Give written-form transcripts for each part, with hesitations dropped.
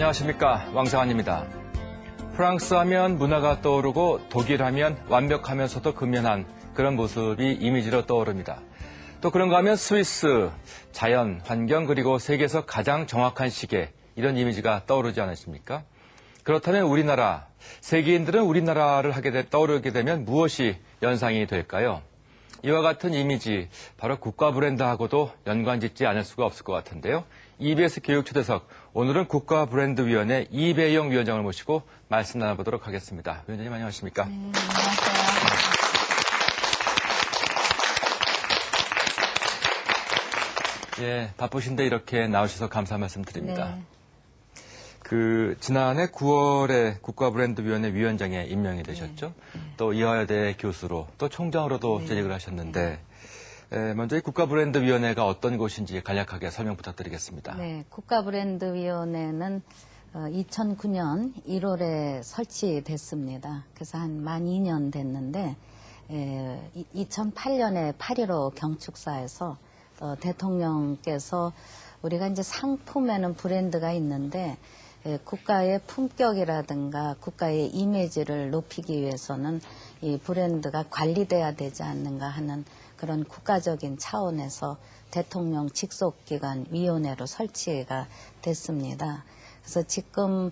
안녕하십니까, 왕성환입니다. 프랑스 하면 문화가 떠오르고 독일 하면 완벽하면서도 근면한 그런 모습이 이미지로 떠오릅니다. 또 그런가 하면 스위스, 자연, 환경 그리고 세계에서 가장 정확한 시계 이런 이미지가 떠오르지 않으십니까? 그렇다면 우리나라, 세계인들은 우리나라를 떠오르게 되면 무엇이 연상이 될까요? 이와 같은 이미지, 바로 국가 브랜드하고도 연관짓지 않을 수가 없을 것 같은데요. EBS 교육초대석, 오늘은 국가브랜드위원회 이배영 위원장을 모시고 말씀 나눠보도록 하겠습니다. 위원장님 안녕하십니까? 네, 안녕하세요. 예, 바쁘신데 이렇게 나오셔서 감사 말씀 드립니다. 네. 지난해 9월에 국가브랜드위원회 위원장에 임명이 되셨죠. 또 이화여대 교수로 또 총장으로도 재직을 하셨는데 먼저 이 국가브랜드위원회가 어떤 곳인지 간략하게 설명 부탁드리겠습니다. 네, 국가브랜드위원회는 2009년 1월에 설치됐습니다. 그래서 한 만 2년 됐는데 2008년에 8.15 경축사에서 대통령께서 우리가 이제 상품에는 브랜드가 있는데 국가의 품격이라든가 국가의 이미지를 높이기 위해서는 이 브랜드가 관리돼야 되지 않는가 하는 그런 국가적인 차원에서 대통령 직속기관 위원회로 설치가 됐습니다. 그래서 지금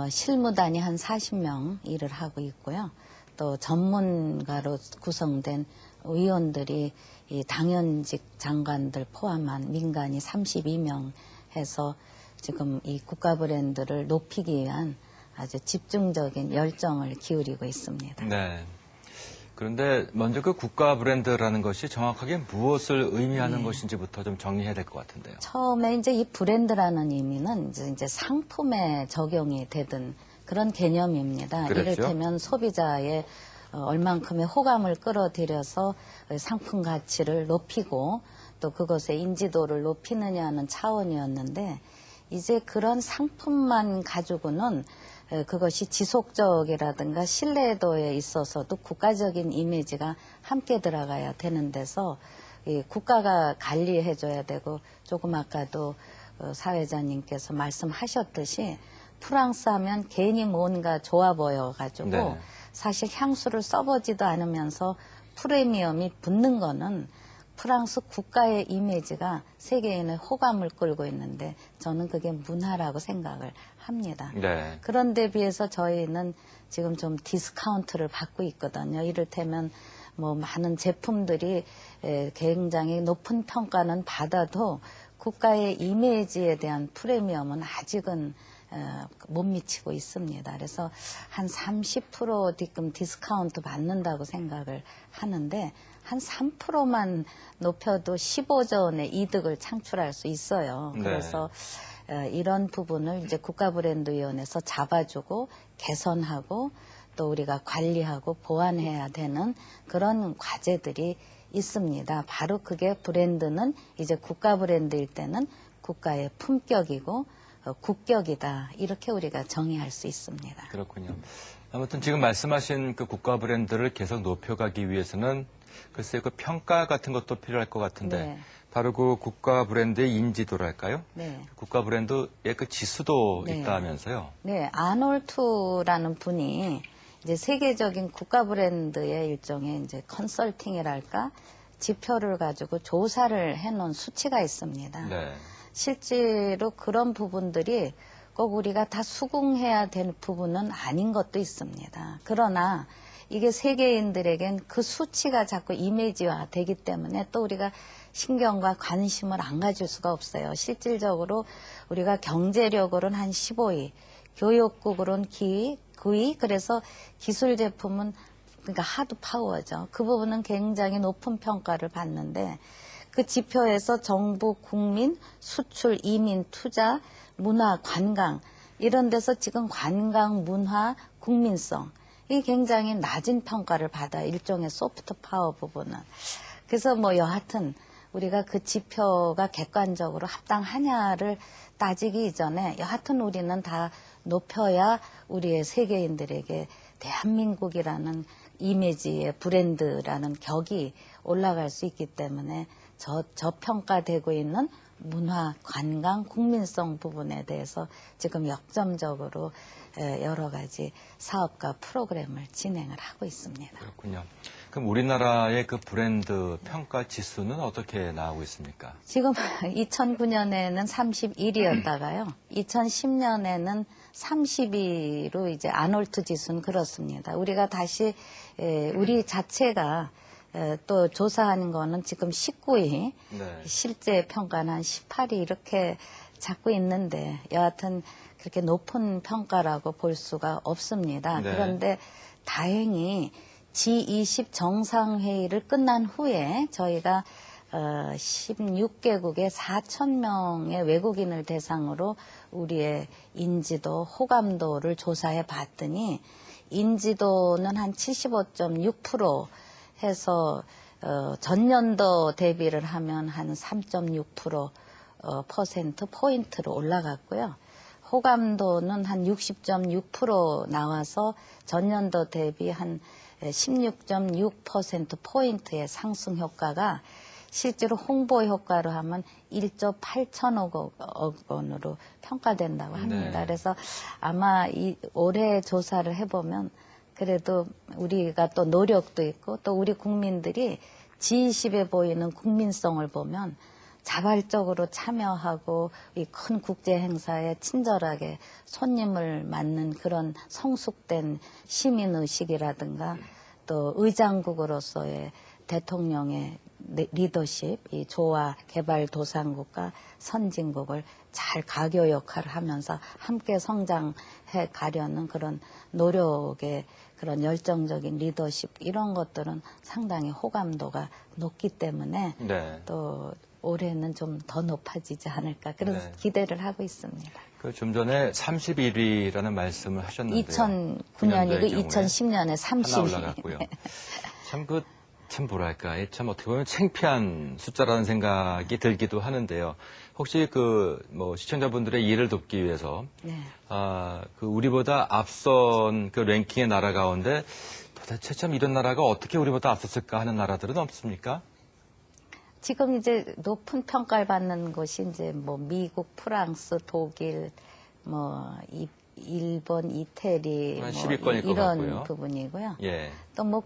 실무단이 한 40명 일을 하고 있고요. 또 전문가로 구성된 위원들이 이 당연직 장관들 포함한 민간이 32명 해서 지금 이 국가 브랜드를 높이기 위한 아주 집중적인 열정을 기울이고 있습니다. 네. 그런데 먼저 그 국가 브랜드라는 것이 정확하게 무엇을 의미하는 것인지부터 좀 정리해야 될 것 같은데요. 처음에 이제 이 브랜드라는 의미는 이제 상품에 적용이 되던 그런 개념입니다. 그렇죠. 이를테면 소비자의 얼만큼의 호감을 끌어들여서 상품 가치를 높이고 또 그것의 인지도를 높이느냐는 차원이었는데 이제 그런 상품만 가지고는 그것이 지속적이라든가 신뢰도에 있어서도 국가적인 이미지가 함께 들어가야 되는 데서 이 국가가 관리해줘야 되고 조금 아까도 사회자님께서 말씀하셨듯이 프랑스 하면 괜히 뭔가 좋아 보여가지고 네. 사실 향수를 써보지도 않으면서 프리미엄이 붙는 거는 프랑스 국가의 이미지가 세계인의 호감을 끌고 있는데 저는 그게 문화라고 생각을 합니다. 네. 그런데 비해서 저희는 지금 좀 디스카운트를 받고 있거든요. 이를테면 뭐 많은 제품들이 굉장히 높은 평가는 받아도 국가의 이미지에 대한 프리미엄은 아직은 못 미치고 있습니다. 그래서 한 30% 지금 디스카운트 받는다고 생각을 하는데 한 3%만 높여도 15조 원의 이득을 창출할 수 있어요. 네. 그래서 이런 부분을 이제 국가브랜드위원회에서 잡아주고 개선하고 또 우리가 관리하고 보완해야 되는 그런 과제들이 있습니다. 바로 그게 브랜드는 이제 국가 브랜드일 때는 국가의 품격이고 국격이다. 이렇게 우리가 정의할 수 있습니다. 그렇군요. 아무튼 지금 말씀하신 그 국가 브랜드를 계속 높여가기 위해서는 글쎄요, 그 평가 같은 것도 필요할 것 같은데 네. 바로 그 국가 브랜드의 인지도랄까요? 네. 국가 브랜드의 그 지수도 네. 있다면서요? 네, 아놀투라는 분이 이제 세계적인 국가 브랜드의 일종의 이제 컨설팅이랄까 지표를 가지고 조사를 해놓은 수치가 있습니다. 네. 실제로 그런 부분들이 꼭 우리가 다 수긍해야 될 부분은 아닌 것도 있습니다. 그러나 이게 세계인들에겐 그 수치가 자꾸 이미지화 되기 때문에 또 우리가 신경과 관심을 안 가질 수가 없어요. 실질적으로 우리가 경제력으로는 한 15위, 교육국으로는 9위, 그래서 기술 제품은 그러니까 하드 파워죠. 그 부분은 굉장히 높은 평가를 받는데 그 지표에서 정부, 국민, 수출, 이민, 투자, 문화, 관광 이런 데서 지금 관광, 문화, 국민성 이 굉장히 낮은 평가를 받아 일종의 소프트 파워 부분은. 그래서 뭐 여하튼 우리가 그 지표가 객관적으로 합당하냐를 따지기 이전에 여하튼 우리는 다 높여야 우리의 세계인들에게 대한민국이라는 이미지의 브랜드라는 격이 올라갈 수 있기 때문에 저평가되고 있는 문화, 관광, 국민성 부분에 대해서 지금 역점적으로 여러 가지 사업과 프로그램을 진행을 하고 있습니다. 그렇군요. 그럼 우리나라의 그 브랜드 평가 지수는 어떻게 나오고 있습니까? 지금 2009년에는 31위였다가요. 2010년에는 30위로 이제 아놀트 지수는 그렇습니다. 우리가 다시 우리 자체가 또 조사한 거는 지금 19위, 네. 실제 평가는 한 18위 이렇게 잡고 있는데 여하튼 그렇게 높은 평가라고 볼 수가 없습니다. 네. 그런데 다행히 G20 정상회의를 끝난 후에 저희가 16개국의 4,000명의 외국인을 대상으로 우리의 인지도, 호감도를 조사해 봤더니 인지도는 한 75.6% 해서 전년도 대비를 하면 한 3.6% 퍼센트 포인트로 올라갔고요. 호감도는 한 60.6% 나와서 전년도 대비 한 16.6% 포인트의 상승 효과가 실제로 홍보 효과로 하면 1조 8천억 원으로 평가된다고 합니다. 네. 그래서 아마 올해 조사를 해보면 그래도 우리가 또 노력도 있고 또 우리 국민들이 G20에 보이는 국민성을 보면 자발적으로 참여하고 이 큰 국제 행사에 친절하게 손님을 맞는 그런 성숙된 시민 의식이라든가 또 의장국으로서의 대통령의 리더십, 이 조화 개발도상국과 선진국을 잘 가교 역할을 하면서 함께 성장해 가려는 그런 노력의 그런 열정적인 리더십 이런 것들은 상당히 호감도가 높기 때문에 네. 또 올해는 좀 더 높아지지 않을까 그런 네. 기대를 하고 있습니다. 그 좀 전에 31위라는 말씀을 하셨는데요. 2009년이고 2010년에 30위. 하나 올라갔고요. 참 뭐랄까, 참 어떻게 보면 창피한 숫자라는 생각이 들기도 하는데요. 혹시 시청자분들의 이해를 돕기 위해서 네. 그 우리보다 앞선 그 랭킹의 나라 가운데 도대체 참 이런 나라가 어떻게 우리보다 앞섰을까 하는 나라들은 없습니까? 지금 이제 높은 평가를 받는 곳이 이제 뭐 미국, 프랑스, 독일, 일본, 이태리 한 뭐 10위권일 것 이런 같고요. 부분이고요. 예. 또 뭐